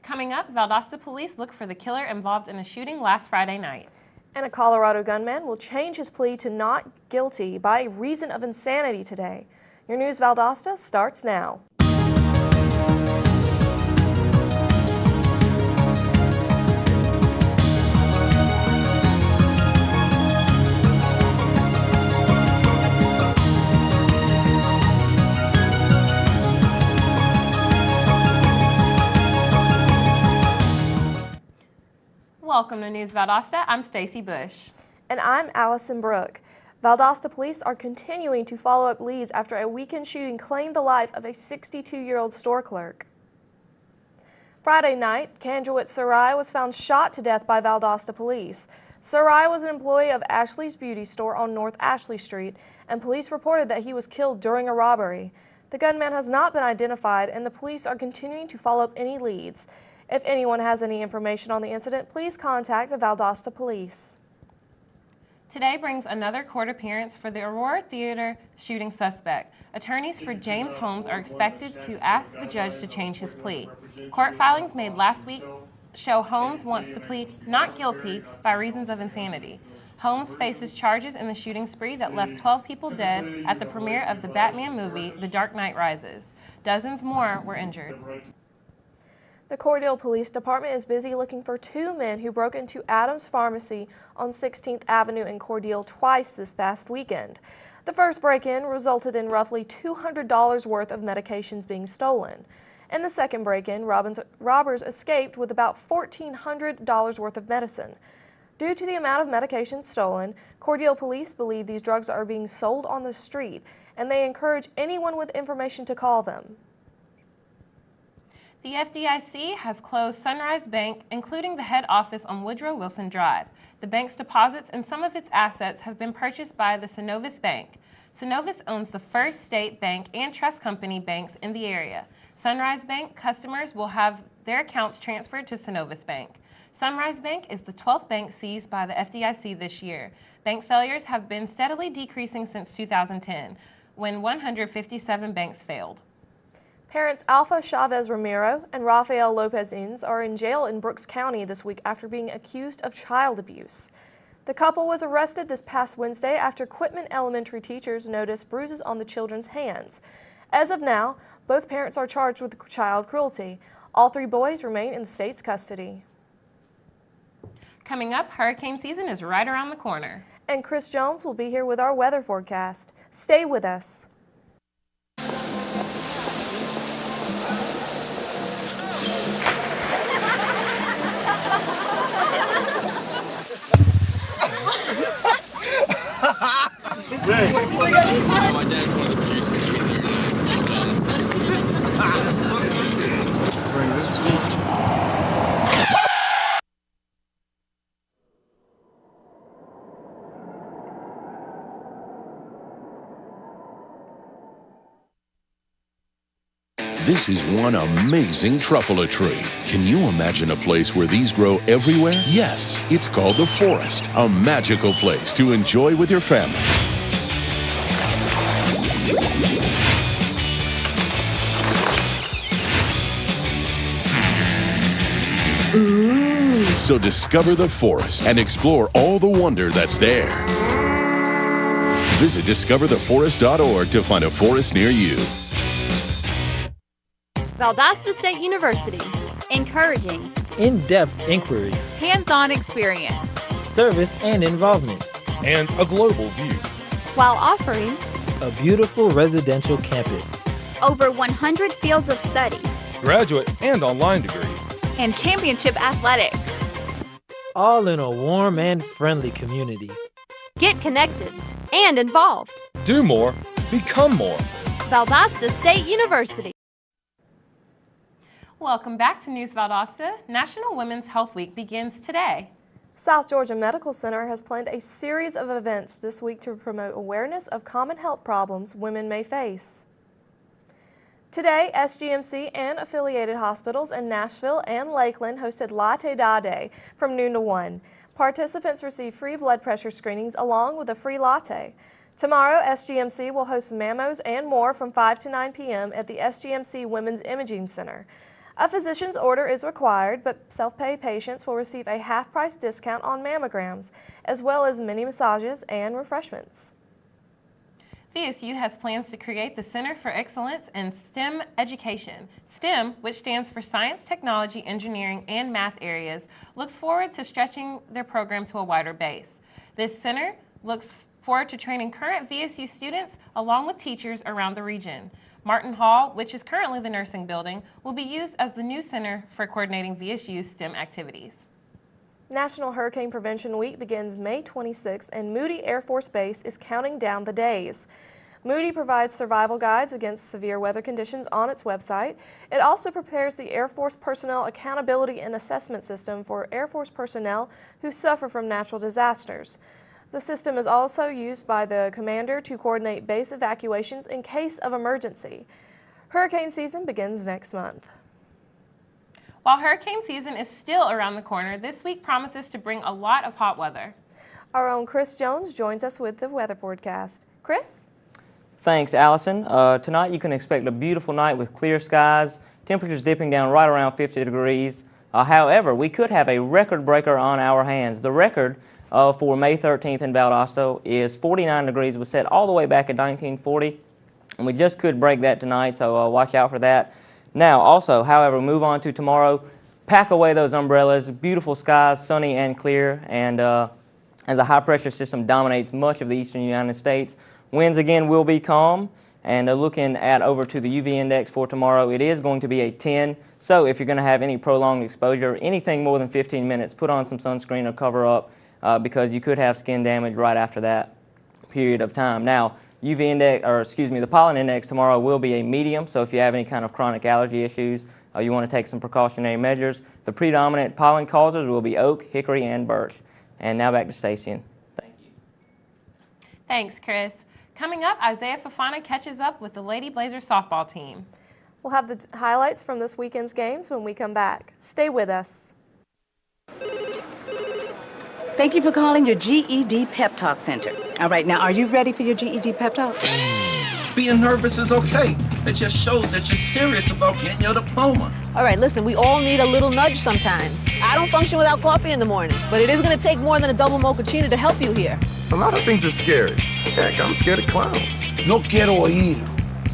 Coming up, Valdosta police look for the killer involved in a shooting last Friday night. And a Colorado gunman will change his plea to not guilty by reason of insanity today. Your News Valdosta starts now. Welcome to News Valdosta. I'm Stacy Bush. And I'm Allison Brooke. Valdosta police are continuing to follow up leads after a weekend shooting claimed the life of a 62-year-old store clerk. Friday night, Kanjawit Sarai was found shot to death by Valdosta police. Sarai was an employee of Ashley's Beauty Store on North Ashley Street, and police reported that he was killed during a robbery. The gunman has not been identified, and the police are continuing to follow up any leads. If anyone has any information on the incident, please contact the Valdosta police. Today brings another court appearance for the Aurora Theater shooting suspect. Attorneys for James Holmes are expected to ask the judge to change his plea. Court filings made last week show Holmes wants to plead not guilty by reasons of insanity. Holmes faces charges in the shooting spree that left 12 people dead at the premiere of the Batman movie, The Dark Knight Rises. Dozens more were injured. The Cordele Police Department is busy looking for two men who broke into Adams Pharmacy on 16th Avenue in Cordele twice this past weekend. The first break-in resulted in roughly $200 worth of medications being stolen. In the second break-in, robbers escaped with about $1,400 worth of medicine. Due to the amount of medication stolen, Cordele Police believe these drugs are being sold on the street, and they encourage anyone with information to call them. The FDIC has closed Sunrise Bank, including the head office on Woodrow Wilson Drive. The bank's deposits and some of its assets have been purchased by the Synovus Bank. Synovus owns the first state bank and trust company banks in the area. Sunrise Bank customers will have their accounts transferred to Synovus Bank. Sunrise Bank is the 12th bank seized by the FDIC this year. Bank failures have been steadily decreasing since 2010, when 157 banks failed. Parents Alpha Chavez Ramiro and Rafael Lopez Inns are in jail in Brooks County this week after being accused of child abuse. The couple was arrested this past Wednesday after Quitman Elementary teachers noticed bruises on the children's hands. As of now, both parents are charged with child cruelty. All three boys remain in the state's custody. Coming up, hurricane season is right around the corner. And Chris Jones will be here with our weather forecast. Stay with us. My dad's one of the producers, so he's there today. Bring this week. This is one amazing truffula tree. Can you imagine a place where these grow everywhere? Yes, it's called the Forest, a magical place to enjoy with your family. Ooh. So discover the forest and explore all the wonder that's there. Visit discovertheforest.org to find a forest near you. Valdosta State University. Encouraging. In-depth inquiry. Hands-on experience. Service and involvement. And a global view. While offering a beautiful residential campus. Over 100 fields of study. Graduate and online degrees. And championship athletics. All in a warm and friendly community. Get connected and involved. Do more. Become more. Valdosta State University. Welcome back to News Valdosta. National Women's Health Week begins today. South Georgia Medical Center has planned a series of events this week to promote awareness of common health problems women may face. Today, SGMC and affiliated hospitals in Nashville and Lakeland hosted Latte Da Day from noon to 1. Participants receive free blood pressure screenings along with a free latte. Tomorrow, SGMC will host mammos and more from 5 to 9 p.m. at the SGMC Women's Imaging Center. A physician's order is required, but self-pay patients will receive a half-price discount on mammograms, as well as mini massages and refreshments. VSU has plans to create the Center for Excellence in STEM Education. STEM, which stands for Science, Technology, Engineering, and Math areas, looks forward to stretching their program to a wider base. This center looks forward to training current VSU students along with teachers around the region. Martin Hall, which is currently the nursing building, will be used as the new center for coordinating VSU's STEM activities. National Hurricane Prevention Week begins May 26th, and Moody Air Force Base is counting down the days. Moody provides survival guides against severe weather conditions on its website. It also prepares the Air Force Personnel Accountability and Assessment System for Air Force personnel who suffer from natural disasters. The system is also used by the commander to coordinate base evacuations in case of emergency. Hurricane season begins next month. While hurricane season is still around the corner, this week promises to bring a lot of hot weather. Our own Chris Jones joins us with the weather forecast. Chris? Thanks, Allison. Tonight you can expect a beautiful night with clear skies, temperatures dipping down right around 50 degrees. However, we could have a record breaker on our hands. The record for May 13th in Valdosta is 49 degrees. It was set all the way back in 1940, and we just could break that tonight, so watch out for that. Now, also, however, move on to tomorrow. Pack away those umbrellas. Beautiful skies, sunny and clear, and as a high-pressure system dominates much of the eastern United States, winds again will be calm. And looking at over to the UV index for tomorrow, it is going to be a 10. So if you're going to have any prolonged exposure, anything more than 15 minutes, put on some sunscreen or cover up because you could have skin damage right after that period of time. Now, UV index, or excuse me, the pollen index tomorrow will be a medium, so if you have any kind of chronic allergy issues, you want to take some precautionary measures. The predominant pollen causers will be oak, hickory, and birch. And now back to Stacy. Thank you. Thanks, Chris. Coming up, Isaiah Fafana catches up with the Lady Blazers softball team. We'll have the highlights from this weekend's games when we come back. Stay with us. Thank you for calling your GED Pep Talk Center. All right, now, are you ready for your GED Pep Talk? Being nervous is okay. It just shows that you're serious about getting your diploma. All right, listen, we all need a little nudge sometimes. I don't function without coffee in the morning, but it is going to take more than a double mochaccino to help you here. A lot of things are scary. Heck, I'm scared of clowns. No quiero ir.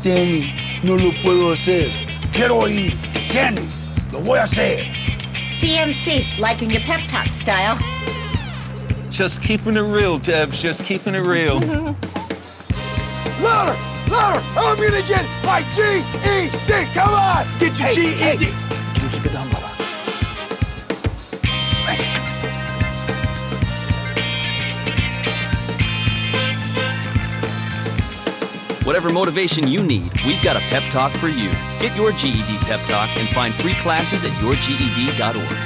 Danny, no lo puedo hacer. Quiero ir. Danny, lo voy a hacer. DMC, liking your pep talk style. Just keeping it real, Debs. Just keeping it real. Louder! Louder! I'm gonna get my GED! Come on! Get your GED! Hey. Can you keep it down, brother? Thanks. Whatever motivation you need, we've got a pep talk for you. Get your GED pep talk and find free classes at yourged.org.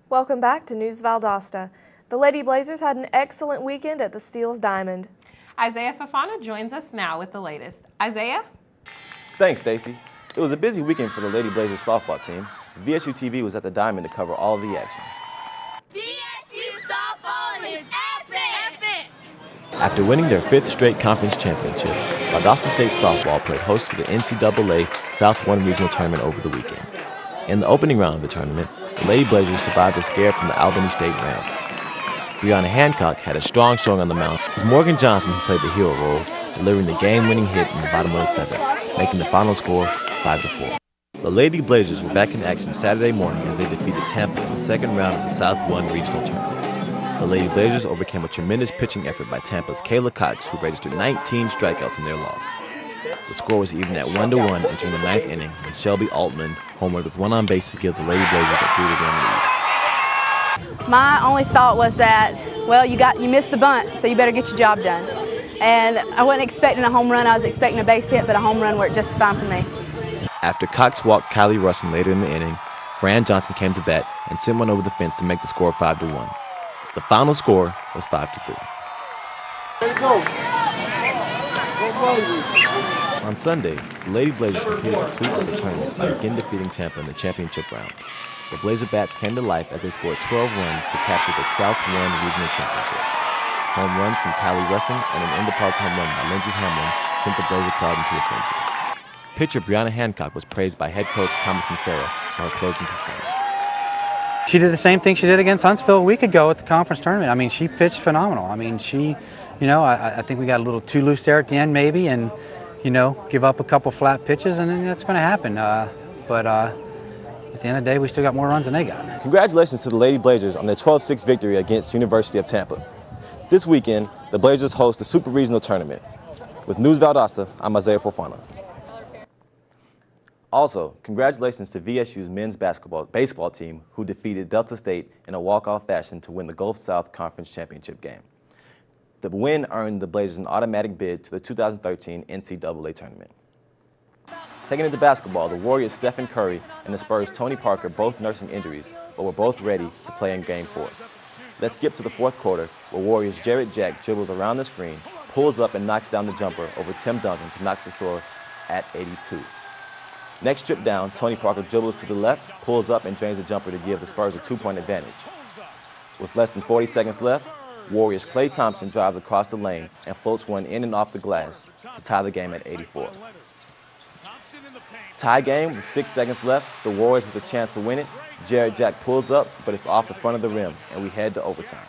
Welcome back to News Valdosta. The Lady Blazers had an excellent weekend at the Steeles Diamond. Isaiah Fafana joins us now with the latest. Isaiah? Thanks, Stacy. It was a busy weekend for the Lady Blazers softball team. VSU TV was at the Diamond to cover all the action. VSU Softball is epic! After winning their 5th straight conference championship, Valdosta State Softball played host to the NCAA South 1 Regional Tournament over the weekend. In the opening round of the tournament, the Lady Blazers survived a scare from the Albany State Rams. Brianna Hancock had a strong showing on the mound. It was Morgan Johnson who played the hero role, delivering the game-winning hit in the bottom of the 7th, making the final score 5-4. The Lady Blazers were back in action Saturday morning as they defeated Tampa in the second round of the South 1 Regional Tournament. The Lady Blazers overcame a tremendous pitching effort by Tampa's Kayla Cox, who registered 19 strikeouts in their loss. The score was even at 1-1 entering the 9th inning when Shelby Altman homered with one on base to give the Lady Blazers a 3-1 lead. My only thought was that, well, you missed the bunt, so you better get your job done. and I wasn't expecting a home run. I was expecting a base hit, but a home run worked just fine for me. After Cox walked Kylie Russin later in the inning, Fran Johnson came to bat and sent one over the fence to make the score 5-1. The final score was 5-3. On Sunday, the Lady Blazers completed the sweep of the tournament by again defeating Tampa in the championship round. The Blazer bats came to life as they scored 12 runs to capture the South 1 Regional Championship. Home runs from Kylie Russin and an end-of-park home run by Lindsey Hamlin sent the Blazer crowd into a frenzy. Pitcher Brianna Hancock was praised by head coach Thomas Maymester for her closing performance. She did the same thing she did against Huntsville a week ago at the conference tournament. I mean, she pitched phenomenal. I mean, I think we got a little too loose there at the end maybe, and, give up a couple flat pitches, and then that's going to happen. But at the end of the day, we still got more runs than they got. Congratulations to the Lady Blazers on their 12-6 victory against University of Tampa. This weekend, the Blazers host the Super Regional Tournament. With News Valdosta, I'm Isaiah Fofana. Also, congratulations to VSU's men's baseball team who defeated Delta State in a walk-off fashion to win the Gulf South Conference Championship game. The win earned the Blazers an automatic bid to the 2013 NCAA tournament. Taking into basketball, the Warriors' Stephen Curry and the Spurs' Tony Parker both nursing injuries, but were both ready to play in Game 4. Let's skip to the fourth quarter, where Warriors' Jared Jack dribbles around the screen, pulls up and knocks down the jumper over Tim Duncan to knock the score at 82. Next trip down, Tony Parker dribbles to the left, pulls up and drains the jumper to give the Spurs a 2-point advantage. With less than 40 seconds left, Warriors' Klay Thompson drives across the lane and floats one in and off the glass to tie the game at 84. Tie game with 6 seconds left, the Warriors with a chance to win it. Jared Jack pulls up, but it's off the front of the rim, and we head to overtime.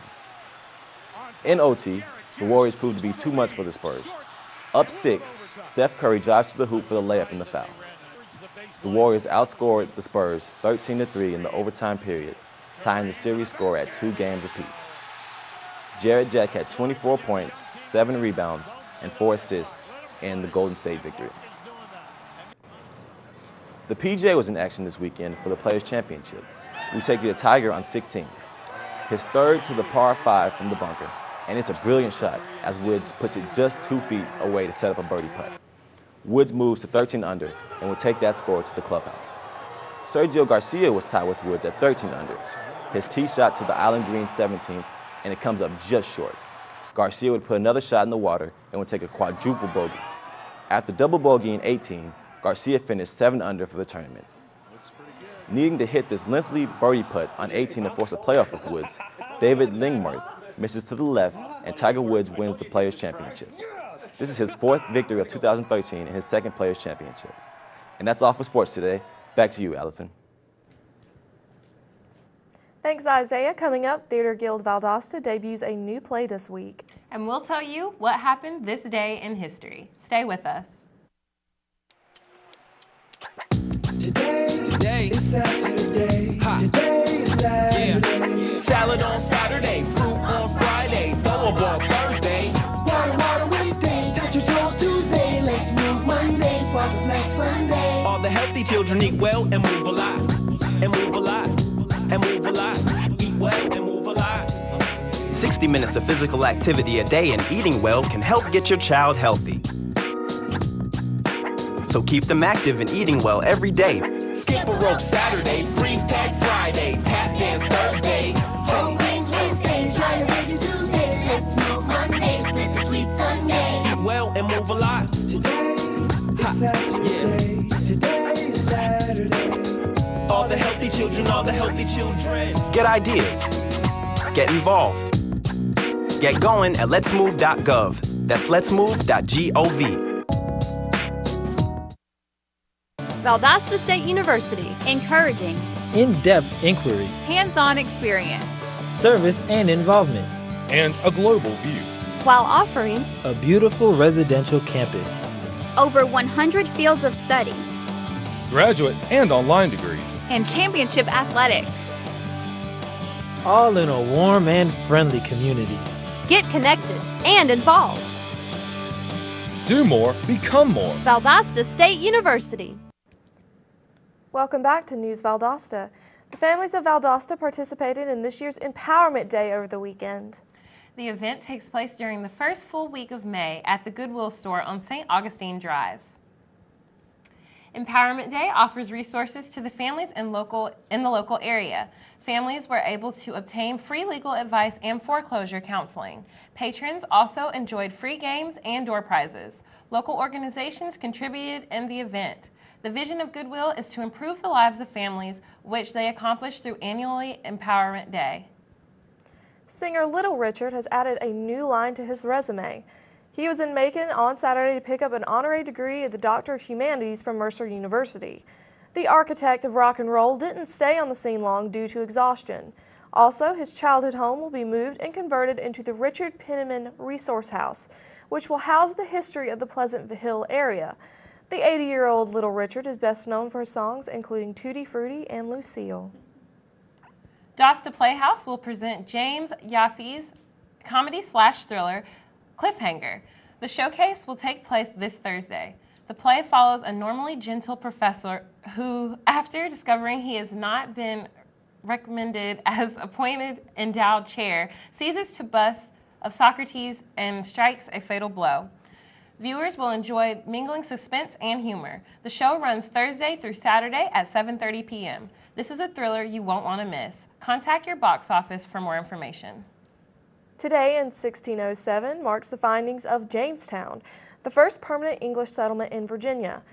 In OT, the Warriors proved to be too much for the Spurs. Up 6, Steph Curry drives to the hoop for the layup and the foul. The Warriors outscored the Spurs 13-3 in the overtime period, tying the series score at 2 games apiece. Jared Jack had 24 points, 7 rebounds, and 4 assists in the Golden State victory. The PJ was in action this weekend for the Players' Championship. We take the Tiger on 16. His third to the par 5 from the bunker, and it's a brilliant shot as Woods puts it just 2 feet away to set up a birdie putt. Woods moves to 13 under and will take that score to the clubhouse. Sergio Garcia was tied with Woods at 13 under. His tee shot to the island green 17th, and it comes up just short. Garcia would put another shot in the water and would take a quadruple bogey. After double bogey in 18, Garcia finished 7 under for the tournament. Needing to hit this lengthy birdie putt on 18 to force a playoff with Woods, David Lingmerth misses to the left, and Tiger Woods wins the Players' Championship. This is his 4th victory of 2013 and his 2nd Players' Championship. And that's all for sports today. Back to you, Allison. Thanks, Isaiah. Coming up, Theater Guild Valdosta debuts a new play this week. And we'll tell you what happened this day in history. Stay with us. Today is Saturday. Today is Saturday. Yeah. Salad on Saturday, fruit on Friday, throw a ball Thursday. Water Wednesday, touch your toes Tuesday. Let's move Monday, sparkle snacks Sunday. All the healthy children eat well and move a lot. And move a lot. And move a lot. Eat well and move a lot. 60 minutes of physical activity a day and eating well can help get your child healthy. So keep them active and eating well every day. Skip a rope Saturday, freeze tag Friday, tap dance Thursday. Whole grains Wednesday, try a veggie Tuesday. Let's move Monday, split the sweet Sunday. Eat well and move a lot. Today is Saturday. Yeah. Today is Saturday. All the healthy children, all the healthy children. Get ideas. Get involved. Get going at letsmove.gov. That's letsmove.gov. Valdosta State University. Encouraging in-depth inquiry, hands-on experience, service and involvement, and a global view, while offering a beautiful residential campus, over 100 fields of study, graduate and online degrees, and championship athletics. All in a warm and friendly community. Get connected and involved. Do more, become more. Valdosta State University. Welcome back to News Valdosta. The families of Valdosta participated in this year's Empowerment Day over the weekend. The event takes place during the first full week of May at the Goodwill store on St. Augustine Drive. Empowerment Day offers resources to the families in the local area. Families were able to obtain free legal advice and foreclosure counseling. Patrons also enjoyed free games and door prizes. Local organizations contributed in the event. The vision of Goodwill is to improve the lives of families, which they accomplish through annually Empowerment Day. Singer Little Richard has added a new line to his resume. He was in Macon on Saturday to pick up an honorary degree at the Doctor of Humanities from Mercer University. The architect of rock and roll didn't stay on the scene long due to exhaustion. Also, his childhood home will be moved and converted into the Richard Penniman Resource House, which will house the history of the Pleasant Hill area. The 80-year-old Little Richard is best known for his songs including Tutti Frutti and Lucille. Valdosta Playhouse will present James Yaffe's comedy/thriller Cliffhanger. The showcase will take place this Thursday. The play follows a normally gentle professor who, after discovering he has not been recommended as appointed endowed chair, seizes to bust of Socrates and strikes a fatal blow. Viewers will enjoy mingling suspense and humor. The show runs Thursday through Saturday at 7:30 p.m. This is a thriller you won't want to miss. Contact your box office for more information. Today in 1607 marks the findings of Jamestown, the first permanent English settlement in Virginia.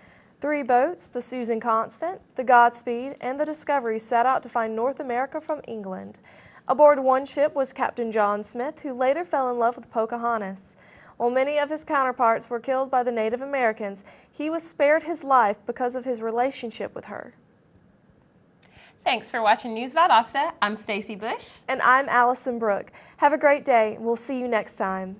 3 boats, the Susan Constant, the Godspeed, and the Discovery set out to find North America from England. Aboard one ship was Captain John Smith, who later fell in love with Pocahontas. While many of his counterparts were killed by the Native Americans, he was spared his life because of his relationship with her. Thanks for watching News Valdosta. I'm Stacy Bush. And I'm Allison Brooke. Have a great day. We'll see you next time.